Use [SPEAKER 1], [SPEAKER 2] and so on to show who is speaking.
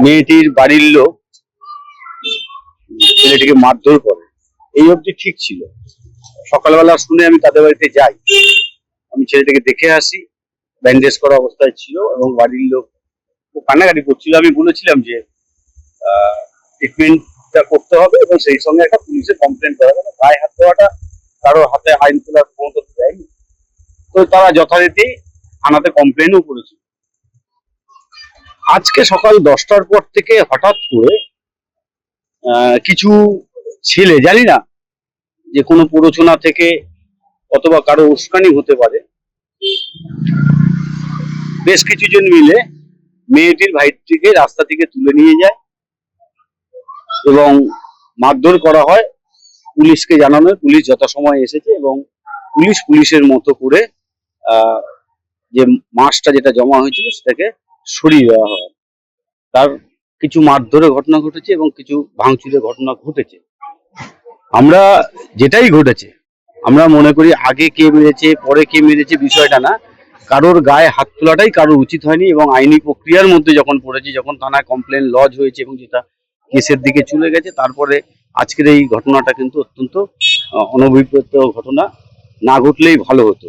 [SPEAKER 1] মেয়েটির বাড়ির লোক ছেলেটিকে মারধর করে, এই অবধি ঠিক ছিল। সকালবেলা শুনে আমি তাদের বাড়িতে যাই, আমি ছেলেটাকে দেখে আসি, ব্যান্ডেজ করা অবস্থায় ছিল এবং বাড়ির লোক কান্নাকাটি করছিল। আমি বলেছিলাম যে ট্রিটমেন্টটা করতে হবে এবং সেই সঙ্গে একটা পুলিশে কমপ্লেন করা হবে। গায়ে হাত দেওয়াটা কারো হাতে আইন তোলার ক্ষমতা তো দেয়নি, তো তারা যথারীতি থানাতে কমপ্লেনও করেছিল। আজকে সকাল 10টার পর থেকে হঠাৎ করে কিছু ছেলে, জানি না যে কোনো প্ররোচনা থেকে অথবা কারো উস্কানি হতে পারে, বেশ কিছুজন মিলে মেয়েটির ভাইটিকে রাস্তা থেকে তুলে নিয়ে যায় এবং মারধর করা হয়। পুলিশকে জানানো হয়, পুলিশ যথাসময়ে এসেছে এবং পুলিশের মতো করে যে মাছটা যেটা জমা হয়েছিল সেটাকে সরিয়ে দেওয়া হয়। তার কিছু মারধরের ঘটনা ঘটেছে এবং কিছু ভাঙচুরের ঘটনা ঘটেছে। আমরা যেটাই ঘটেছে আমরা মনে করি আগে কে মেরেছে পরে কে মেরেছে বিষয়টা না, কারোর গায়ে হাত তোলাটাই কারোর উচিত হয়নি এবং আইনি প্রক্রিয়ার মধ্যে যখন পড়েছে, যখন থানায় কমপ্লেন লজ হয়েছে এবং যেটা কেসের দিকে চলে গেছে, তারপরে আজকের এই ঘটনাটা কিন্তু অত্যন্ত অনভিপ্রেত ঘটনা, না ঘটলেই ভালো হতো।